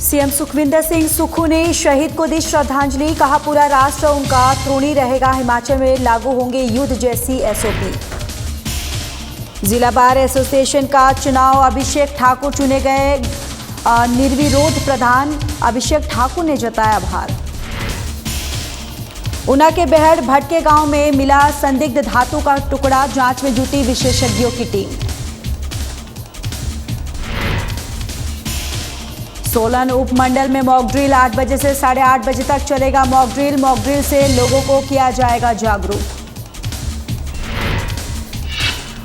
CM Sukhvinder Singh Sukhu ने शहीद को दी श्रद्धांजलि। कहा, पूरा राष्ट्र उनका ऋणी रहेगा। हिमाचल में लागू होंगे युद्ध जैसी एसओपी। जिला बार एसोसिएशन का चुनाव, अभिषेक ठाकुर चुने गए निर्विरोध प्रधान। अभिषेक ठाकुर ने जताया आभार। ऊना के बेहड़ भटके गांव में मिला संदिग्ध धातु का टुकड़ा। जांच में जुटी विशेषज्ञों की टीम। सोलन उपमंडल में मॉक ड्रिल 8 बजे से 8:30 बजे तक चलेगा मॉक ड्रिल से लोगों को किया जाएगा जागरूक।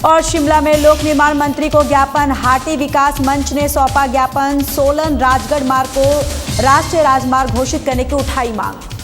और शिमला में लोक निर्माण मंत्री को ज्ञापन, हाटी विकास मंच ने सौंपा ज्ञापन। सोलन राजगढ़ मार्ग को राष्ट्रीय राजमार्ग घोषित करने की उठाई मांग।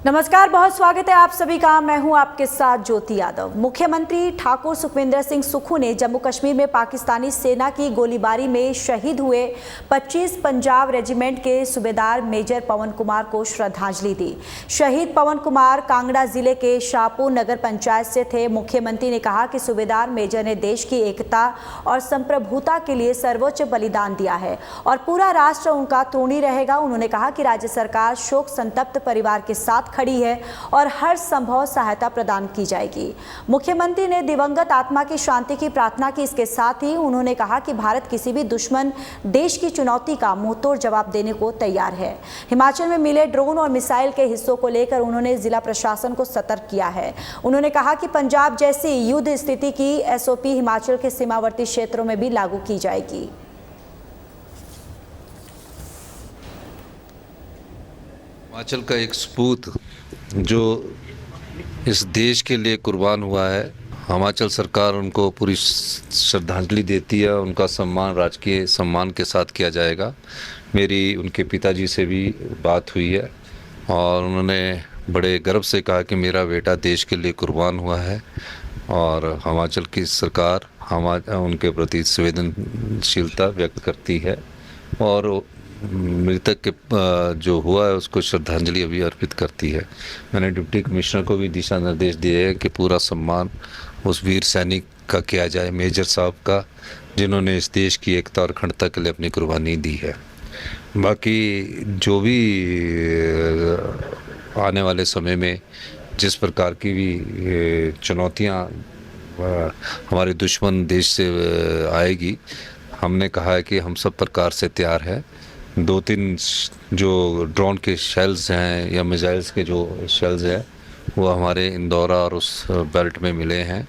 नमस्कार, बहुत स्वागत है आप सभी का। मैं हूं आपके साथ ज्योति यादव। मुख्यमंत्री ठाकुर सुखविंदर सिंह सुक्खू ने जम्मू कश्मीर में पाकिस्तानी सेना की गोलीबारी में शहीद हुए 25 पंजाब रेजिमेंट के सूबेदार मेजर पवन कुमार को श्रद्धांजलि दी। शहीद पवन कुमार कांगड़ा जिले के शाहपुर नगर पंचायत से थे। मुख्यमंत्री ने कहा कि सूबेदार मेजर ने देश की एकता और संप्रभुता के लिए सर्वोच्च बलिदान दिया है और पूरा राष्ट्र उनका ऋणी रहेगा। उन्होंने कहा कि राज्य सरकार शोक संतप्त परिवार के साथ खड़ी है और हर संभव सहायता प्रदान की जाएगी। मुख्यमंत्री ने दिवंगत आत्मा की शांति की प्रार्थना की। इसके साथ ही उन्होंने कहा कि भारत किसी भी दुश्मन देश की चुनौती का मुंहतोड़ जवाब देने को तैयार है। हिमाचल में मिले ड्रोन और मिसाइल के हिस्सों को लेकर उन्होंने जिला प्रशासन को सतर्क किया है। उन्होंने कहा कि पंजाब जैसी युद्ध स्थिति की एसओपी हिमाचल के सीमावर्ती क्षेत्रों में भी लागू की जाएगी। हिमाचल का एक सपूत जो इस देश के लिए कुर्बान हुआ है, हिमाचल सरकार उनको पूरी श्रद्धांजलि देती है। उनका सम्मान राजकीय सम्मान के साथ किया जाएगा। मेरी उनके पिताजी से भी बात हुई है और उन्होंने बड़े गर्व से कहा कि मेरा बेटा देश के लिए कुर्बान हुआ है और हिमाचल की सरकार उनके प्रति संवेदनशीलता व्यक्त करती है और मृतक के जो हुआ है उसको श्रद्धांजलि अभी अर्पित करती है। मैंने डिप्टी कमिश्नर को भी दिशा निर्देश दिए हैं कि पूरा सम्मान उस वीर सैनिक का किया जाए, मेजर साहब का, जिन्होंने इस देश की एकता और अखंडता के लिए अपनी कुर्बानी दी है। बाकी जो भी आने वाले समय में जिस प्रकार की भी चुनौतियाँ हमारे दुश्मन देश से आएगी, हमने कहा है कि हम सब प्रकार से तैयार हैं। 2-3 जो ड्रोन के शेल्स हैं या मिसाइल्स के जो शेल्स हैं वो हमारे इंदौरा और उस बेल्ट में मिले हैं।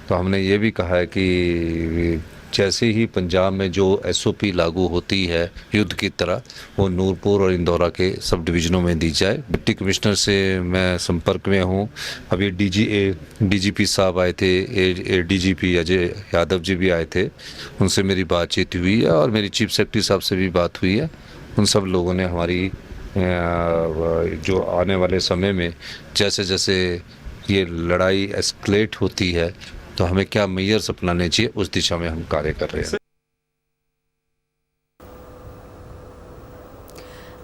तो हमने ये भी कहा है कि जैसे ही पंजाब में जो एसओपी लागू होती है युद्ध की तरह, वो नूरपुर और इंदौरा के सब डिवीज़नों में दी जाए। डिप्टी कमिश्नर से मैं संपर्क में हूँ। अभी डीजीपी साहब आए थे, एडीजीपी अजय यादव जी भी आए थे, उनसे मेरी बातचीत हुई है और मेरी चीफ सेक्रेटरी साहब से भी बात हुई है। उन सब लोगों ने हमारी जो आने वाले समय में जैसे जैसे ये लड़ाई एस्केलेट होती है तो हमें क्या मेजर्स अपनाने चाहिए, उस दिशा में हम कार्य कर रहे हैं।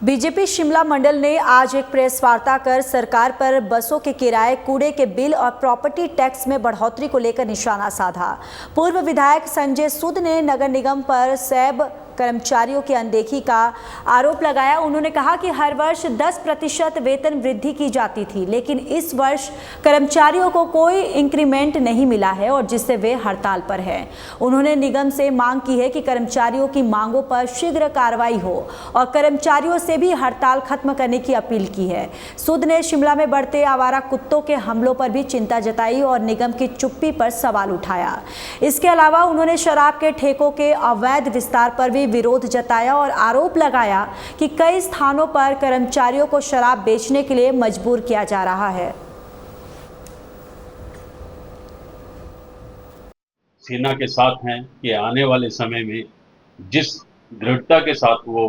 बीजेपी शिमला मंडल ने आज एक प्रेस वार्ता कर सरकार पर बसों के किराए, कूड़े के बिल और प्रॉपर्टी टैक्स में बढ़ोतरी को लेकर निशाना साधा। पूर्व विधायक संजय सूद ने नगर निगम पर सैब कर्मचारियों की अनदेखी का आरोप लगाया। उन्होंने कहा कि हर वर्ष 10% वेतन वृद्धि की जाती थी, लेकिन इस वर्ष कर्मचारियों को कोई इंक्रीमेंट नहीं मिला है और जिससे वे हड़ताल पर हैं। उन्होंने निगम से मांग की है कि कर्मचारियों की मांगों पर शीघ्र कार्रवाई हो और कर्मचारियों से भी हड़ताल खत्म करने की अपील की है। सूद ने शिमला में बढ़ते आवारा कुत्तों के हमलों पर भी चिंता जताई और निगम की चुप्पी पर सवाल उठाया। इसके अलावा उन्होंने शराब के ठेकों के अवैध विस्तार पर भी विरोध जताया और आरोप लगाया कि कई स्थानों पर कर्मचारियों को शराब बेचने के लिए मजबूर किया जा रहा है। सेना के साथ हैं कि आने वाले समय में जिस दृढ़ता के साथ वो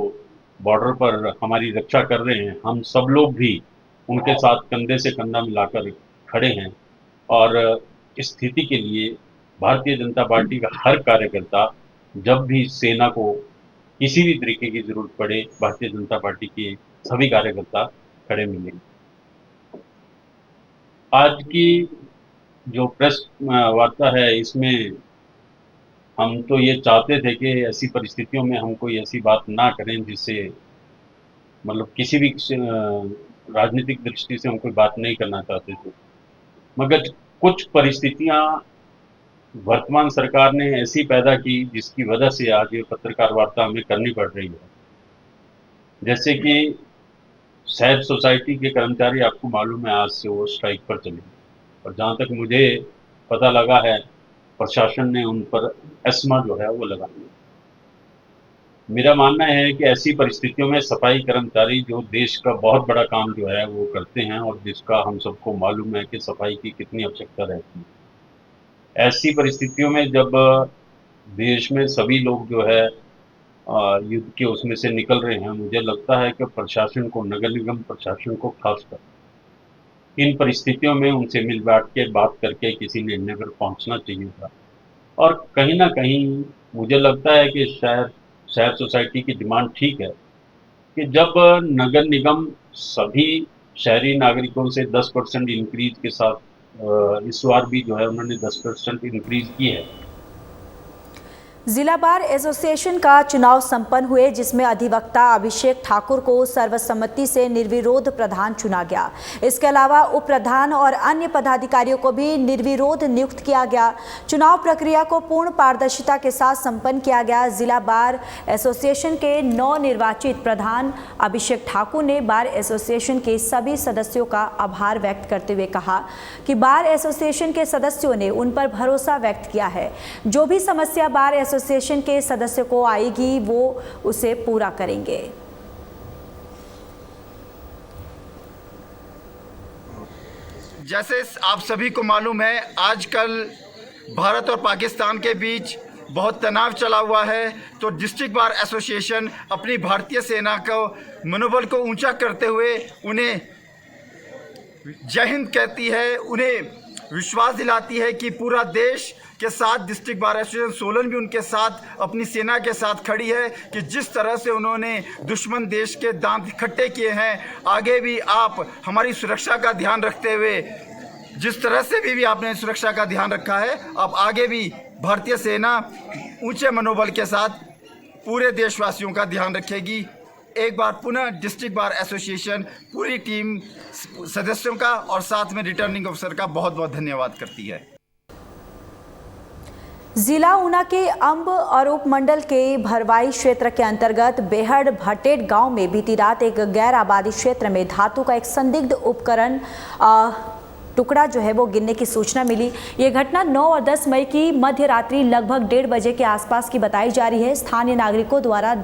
बॉर्डर पर हमारी रक्षा कर रहे हैं, हम सब लोग भी उनके साथ कंधे से कंधा मिलाकर खड़े हैं और इस स्थिति के लिए भारतीय जनता पार्टी का हर कार्यकर्ता, जब भी सेना को किसी भी तरीके की जरूरत पड़े, भारतीय जनता पार्टी के सभी कार्यकर्ता खड़े मिलेंगे। आज की जो प्रेस वार्ता है, इसमें हम तो ये चाहते थे कि ऐसी परिस्थितियों में हम कोई ऐसी बात ना करें जिससे मतलब किसी भी राजनीतिक दृष्टि से हम कोई बात नहीं करना चाहते थे। मगर कुछ परिस्थितियाँ वर्तमान सरकार ने ऐसी पैदा की जिसकी वजह से आज ये पत्रकार वार्ता हमें करनी पड़ रही है। जैसे कि शहर सोसाइटी के कर्मचारी, आपको मालूम है, आज से वो स्ट्राइक पर चले और जहाँ तक मुझे पता लगा है प्रशासन ने उन पर एस्मा जो है वो लगा दिया। मेरा मानना है कि ऐसी परिस्थितियों में सफाई कर्मचारी जो देश का बहुत बड़ा काम जो है वो करते हैं और जिसका हम सबको मालूम है कि सफाई की कितनी आवश्यकता रहती है। ऐसी परिस्थितियों में जब देश में सभी लोग जो है युद्ध के उसमें से निकल रहे हैं, मुझे लगता है कि प्रशासन को, नगर निगम प्रशासन को खासकर इन परिस्थितियों में उनसे मिल बैठ के बात करके किसी निर्णय पर पहुंचना चाहिए था। और कहीं ना कहीं मुझे लगता है कि शहर सोसाइटी की डिमांड ठीक है कि जब नगर निगम सभी शहरी नागरिकों से 10% इंक्रीज के साथ इस बार भी जो है उन्होंने 10% इंक्रीज की है। जिला बार एसोसिएशन का चुनाव संपन्न हुए, जिसमें अधिवक्ता अभिषेक ठाकुर को सर्वसम्मति से निर्विरोध प्रधान चुना गया। इसके अलावा उप प्रधान और अन्य पदाधिकारियों को भी निर्विरोध नियुक्त किया गया। चुनाव प्रक्रिया को पूर्ण पारदर्शिता के साथ संपन्न किया गया। जिला बार एसोसिएशन के नवनिर्वाचित प्रधान अभिषेक ठाकुर ने बार एसोसिएशन के सभी सदस्यों का आभार व्यक्त करते हुए कहा कि बार एसोसिएशन के सदस्यों ने उन पर भरोसा व्यक्त किया है। जो भी समस्या बार एसोसिएशन के सदस्यों को आएगी वो उसे पूरा करेंगे। जैसे आप सभी को मालूम है, आजकल भारत और पाकिस्तान के बीच बहुत तनाव चला हुआ है, तो डिस्ट्रिक्ट बार एसोसिएशन अपनी भारतीय सेना को मनोबल को ऊंचा करते हुए उन्हें जय हिंद कहती है, उन्हें विश्वास दिलाती है कि पूरा देश के साथ डिस्ट्रिक्ट बार एसोसिएशन सोलन भी उनके साथ अपनी सेना के साथ खड़ी है कि जिस तरह से उन्होंने दुश्मन देश के दांत इकट्ठे किए हैं, आगे भी आप हमारी सुरक्षा का ध्यान रखते हुए, जिस तरह से भी आपने सुरक्षा का ध्यान रखा है, अब आगे भी भारतीय सेना ऊंचे मनोबल के साथ पूरे देशवासियों का ध्यान रखेगी। एक बार पुनः डिस्ट्रिक्ट बार एसोसिएशन पूरी टीम सदस्यों का और साथ में रिटर्निंग ऑफिसर का बहुत बहुत धन्यवाद करती है। जिला ऊना के अंब और उपमंडल के भरवाई क्षेत्र के अंतर्गत बेहड़ भटेट गांव में बीती रात एक गैर आबादी क्षेत्र में धातु का एक संदिग्ध उपकरण टुकड़ा जो है वो गिरने की सूचना मिली। ये घटना 9 और 10 मई की मध्य रात्रि लगभग 1:30 बजे के आसपास की बताई जा रही है। स्थानीय नागरिकों द्वारा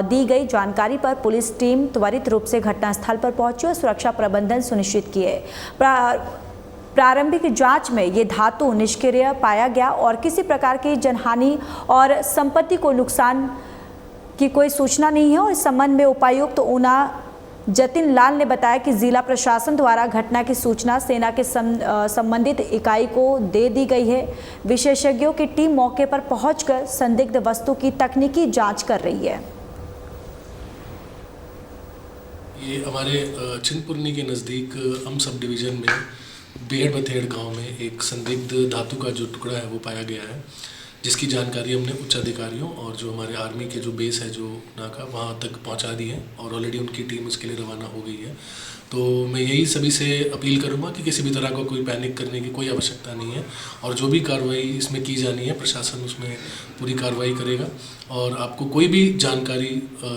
दी गई जानकारी पर पुलिस टीम त्वरित रूप से घटनास्थल पर पहुंची और सुरक्षा प्रबंधन सुनिश्चित किए। प्रारंभिक जांच में ये धातु निष्क्रिय पाया गया और किसी प्रकार की जनहानि और संपत्ति को नुकसान की कोई सूचना नहीं है। और इस संबंध में उपायुक्त ऊना जतिन लाल ने बताया कि जिला प्रशासन द्वारा घटना की सूचना सेना के संबंधित इकाई को दे दी गई है। विशेषज्ञों की टीम मौके पर पहुंचकर संदिग्ध वस्तु की तकनीकी जांच कर रही है। ये हमारे चिंतपूर्णी के नज़दीक हम सब डिवीज़न में बेहड़ बथेड़ गांव में एक संदिग्ध धातु का जो टुकड़ा है वो पाया गया है, जिसकी जानकारी हमने उच्च अधिकारियों और जो हमारे आर्मी के जो बेस है जो नाका वहाँ तक पहुँचा दी है और ऑलरेडी उनकी टीम उसके लिए रवाना हो गई है। तो मैं यही सभी से अपील करूँगा कि किसी भी तरह का कोई पैनिक करने की कोई आवश्यकता नहीं है और जो भी कार्रवाई इसमें की जानी है प्रशासन उसमें पूरी कार्रवाई करेगा। और आपको कोई भी जानकारी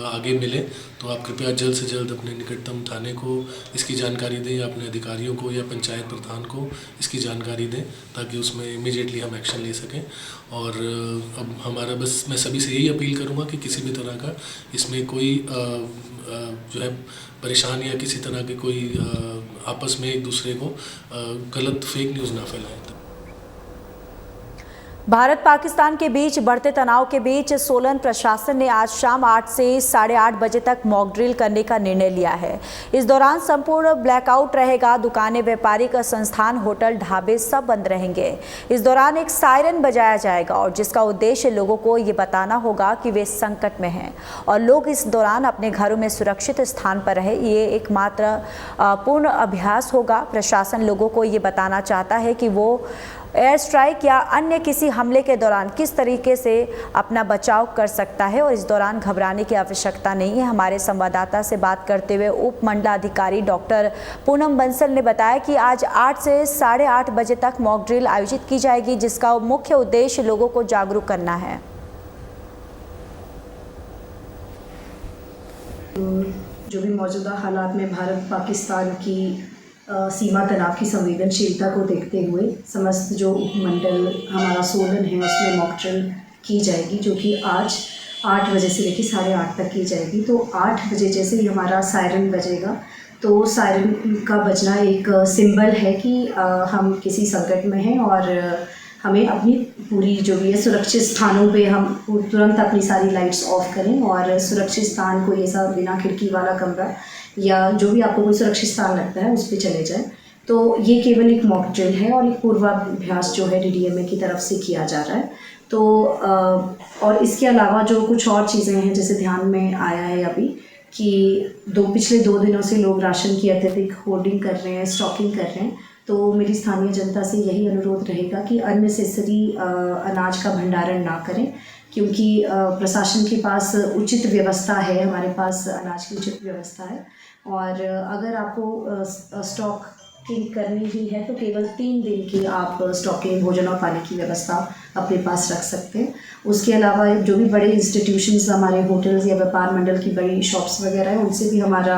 आगे मिले तो आप कृपया जल्द से जल्द अपने निकटतम थाने को इसकी जानकारी दें या अपने अधिकारियों को या पंचायत प्रधान को इसकी जानकारी दें ताकि उसमें इमीडिएटली हम एक्शन ले सकें। और अब हमारा बस मैं सभी से यही अपील करूँगा कि किसी भी तरह का इसमें कोई जो है परेशान या किसी तरह के कोई आपस में एक दूसरे को गलत फेक न्यूज़ ना फैलाएं। भारत पाकिस्तान के बीच बढ़ते तनाव के बीच सोलन प्रशासन ने आज शाम 8 से 8:30 बजे तक मॉक ड्रिल करने का निर्णय लिया है। इस दौरान संपूर्ण ब्लैकआउट रहेगा। दुकानें, व्यापारिक संस्थान, होटल, ढाबे सब बंद रहेंगे। इस दौरान एक सायरन बजाया जाएगा और जिसका उद्देश्य लोगों को ये बताना होगा कि वे संकट में हैं और लोग इस दौरान अपने घरों में सुरक्षित स्थान पर रहे। ये एकमात्र पूर्ण अभ्यास होगा। प्रशासन लोगों को ये बताना चाहता है कि वो एयर स्ट्राइक या अन्य किसी हमले के दौरान किस तरीके से अपना बचाव कर सकता है और इस दौरान घबराने की आवश्यकता नहीं है। हमारे संवाददाता से बात करते हुए उप मंडलाधिकारी डॉक्टर पूनम बंसल ने बताया कि आज 8 से 8:30 बजे तक मॉक ड्रिल आयोजित की जाएगी, जिसका मुख्य उद्देश्य लोगों को जागरूक करना है। जो भी मौजूदा हालात में भारत पाकिस्तान की सीमा तनाव की संवेदनशीलता को देखते हुए समस्त जो उपमंडल हमारा सोलन है उसमें मॉक ड्रिल की जाएगी, जो कि आज 8 बजे से लेकर 8:30 तक की जाएगी। तो 8 बजे जैसे ही हमारा सायरन बजेगा तो सायरन का बजना एक सिंबल है कि हम किसी संकट में हैं और हमें अपनी पूरी जो भी है सुरक्षित स्थानों पे हम तुरंत अपनी सारी लाइट्स ऑफ करें और सुरक्षित स्थान को ये सब बिना खिड़की वाला कमरा या जो भी आपको कोई सुरक्षित स्थान लगता है उस पर चले जाएं। तो ये केवल एक मॉक ड्रिल है और एक पूर्वाभ्यास जो है DDMA की तरफ से किया जा रहा है। तो और इसके अलावा जो कुछ और चीज़ें हैं जैसे ध्यान में आया है अभी कि पिछले 2 दिनों से लोग राशन की अत्यधिक होर्डिंग कर रहे हैं, स्टॉकिंग कर रहे हैं। तो मेरी स्थानीय जनता से यही अनुरोध रहेगा कि अननेसेसरी अनाज का भंडारण ना करें, क्योंकि प्रशासन के पास उचित व्यवस्था है, हमारे पास अनाज की उचित व्यवस्था है। और अगर आपको स्टॉकिंग करनी ही है तो केवल 3 दिन की आप स्टॉकिंग, भोजन और पानी की व्यवस्था अपने पास रख सकते हैं। उसके अलावा जो भी बड़े इंस्टीट्यूशंस, हमारे होटल्स या व्यापार मंडल की बड़ी शॉप्स वगैरह हैं, उनसे भी हमारा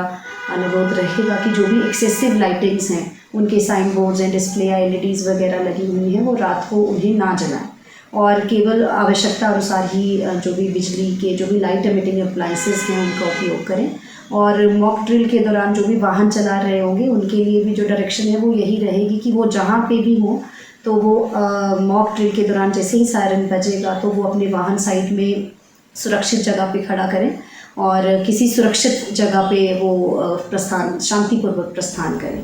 अनुरोध रहेगा कि जो भी एक्सेसिव लाइटिंग्स हैं, उनके साइन बोर्ड्स एंड डिस्प्ले या LEDs वगैरह लगी हुई हैं, वो रात को उन्हें ना जलाएं और केवल आवश्यकता अनुसार ही जो भी बिजली के जो भी लाइट एमिटिंग अप्लायंसेस हैं उनका उपयोग करें। और मॉक ड्रिल के दौरान जो भी वाहन चला रहे होंगे उनके लिए भी जो डायरेक्शन है वो यही रहेगी कि वो जहाँ पे भी हो तो वो मॉक ड्रिल के दौरान जैसे ही सायरन बजेगा तो वो अपने वाहन साइड में सुरक्षित जगह पे खड़ा करें और किसी सुरक्षित जगह पे वो शांतिपूर्वक प्रस्थान करें।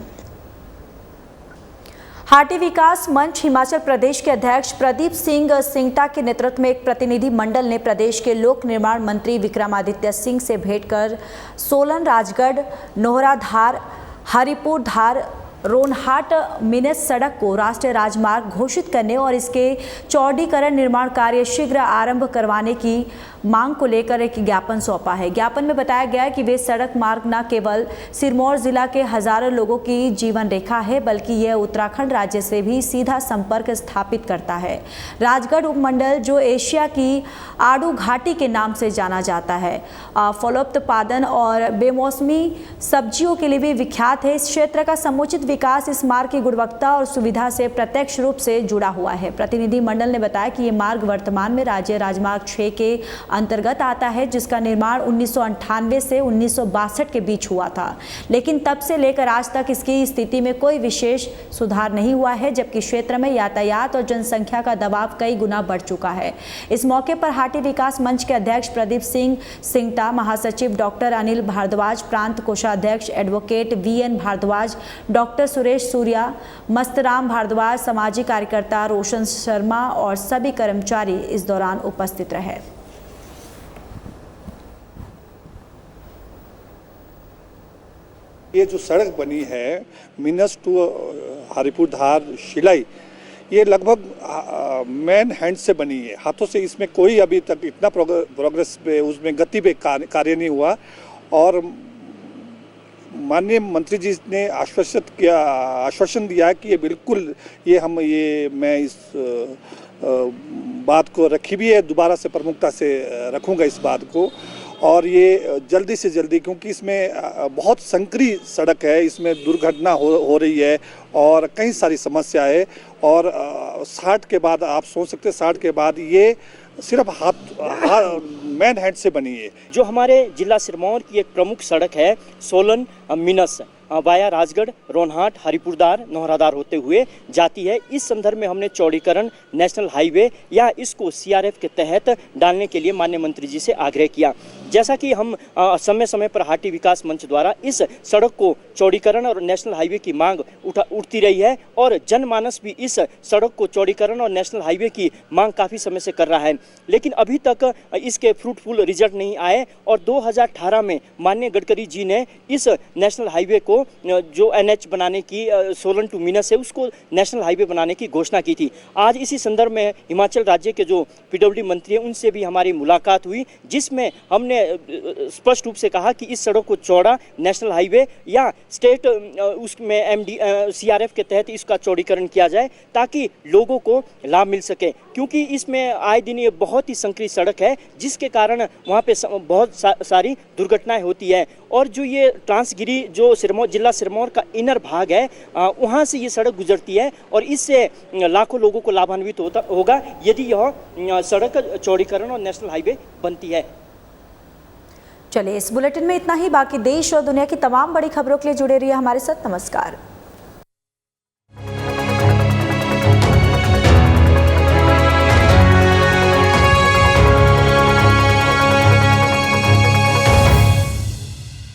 हाटी विकास मंच हिमाचल प्रदेश के अध्यक्ष प्रदीप सिंह सिंगटा के नेतृत्व में एक प्रतिनिधि मंडल ने प्रदेश के लोक निर्माण मंत्री विक्रमादित्य सिंह से भेंट कर सोलन, राजगढ़, नोहराधार, हरिपुर धार, रोनहाट मिनस सड़क को राष्ट्रीय राजमार्ग घोषित करने और इसके चौड़ीकरण निर्माण कार्य शीघ्र आरंभ करवाने की मांग को लेकर एक ज्ञापन सौंपा है। ज्ञापन में बताया गया है कि वे सड़क मार्ग न केवल सिरमौर जिला के हजारों लोगों की जीवन रेखा है, बल्कि यह उत्तराखंड राज्य से भी सीधा संपर्क स्थापित करता है। राजगढ़ उपमंडल जो एशिया की आड़ू घाटी के नाम से जाना जाता है, फलोत्पादन और बेमौसमी सब्जियों के लिए भी विख्यात है। इस क्षेत्र का समुचित विकास इस मार्ग की गुणवत्ता और सुविधा से प्रत्यक्ष रूप से जुड़ा हुआ है। प्रतिनिधि मंडल ने बताया कि ये मार्ग वर्तमान में राज्य राजमार्ग 6 के अंतर्गत आता है, जिसका निर्माण 1998 से 1962 के बीच हुआ था, लेकिन तब से लेकर आज तक इसकी स्थिति में कोई विशेष सुधार नहीं हुआ है, जबकि क्षेत्र में यातायात और जनसंख्या का दबाव कई गुना बढ़ चुका है। इस मौके पर हाटी विकास मंच के अध्यक्ष प्रदीप सिंह सिंगटा, महासचिव डॉक्टर अनिल भारद्वाज, प्रांत कोषाध्यक्ष advocate VN Bhardwaj, doctor Suresh Surya, Mastram Bhardwaj, सामाजिक कार्यकर्ता रोशन शर्मा और सभी कर्मचारी इस दौरान उपस्थित रहे। ये जो सड़क बनी है मिनस टू हरिपुर धार शिलाई, ये लगभग मैन हैंड से बनी है, हाथों से इसमें कोई अभी तक इतना प्रोग्रेस पे उसमें गति पे कार्य नहीं हुआ। और माननीय मंत्री जी ने आश्वासन दिया कि ये बिल्कुल मैं इस बात को रखी भी है, दोबारा से प्रमुखता से रखूँगा इस बात को। और ये जल्दी से जल्दी, क्योंकि इसमें बहुत संकरी सड़क है, इसमें दुर्घटना हो रही है और कई सारी समस्या है। और 60 के बाद आप सोच सकते हैं 60 के बाद ये सिर्फ मैन हैंड से बनी है। जो हमारे जिला सिरमौर की एक प्रमुख सड़क है सोलन मिनस वाया राजगढ़, रोनहाट, हरिपुरदार, नोहरादार होते हुए जाती है। इस संदर्भ में हमने चौड़ीकरण नेशनल हाईवे या इसको CRF के तहत डालने के लिए माननीय मंत्री जी से आग्रह किया। जैसा कि हम समय समय पर हाटी विकास मंच द्वारा इस सड़क को चौड़ीकरण और नेशनल हाईवे की मांग उठती रही है और जनमानस भी इस सड़क को चौड़ीकरण और नेशनल हाईवे की मांग काफ़ी समय से कर रहा है, लेकिन अभी तक इसके फ्रूटफुल रिजल्ट नहीं आए। और 2018 में माननीय गडकरी जी ने इस नेशनल हाईवे को को जो NH बनाने की सोलन टू मीनस है उसको नेशनल हाईवे बनाने की घोषणा की थी। आज इसी संदर्भ में हिमाचल राज्य के जो PWD मंत्री हैं उनसे भी हमारी मुलाकात हुई, जिसमें हमने स्पष्ट रूप से कहा कि इस सड़क को चौड़ा नेशनल हाईवे या स्टेट उसमें CRF के तहत इसका चौड़ीकरण किया जाए ताकि लोगों को लाभ मिल सके, क्योंकि इसमें आए दिन ये बहुत ही संकरी सड़क है जिसके कारण वहाँ पे बहुत सारी दुर्घटनाएं होती है। और जो ये ट्रांसगिरी जो सिरमौर जिला सिरमौर का इनर भाग है वहाँ से ये सड़क गुजरती है और इससे लाखों लोगों को लाभान्वित होगा यदि यह सड़क चौड़ीकरण और नेशनल हाईवे बनती है। चलिए, इस बुलेटिन में इतना ही। बाकी देश और दुनिया की तमाम बड़ी खबरों के लिए जुड़े रहिए हमारे साथ। नमस्कार।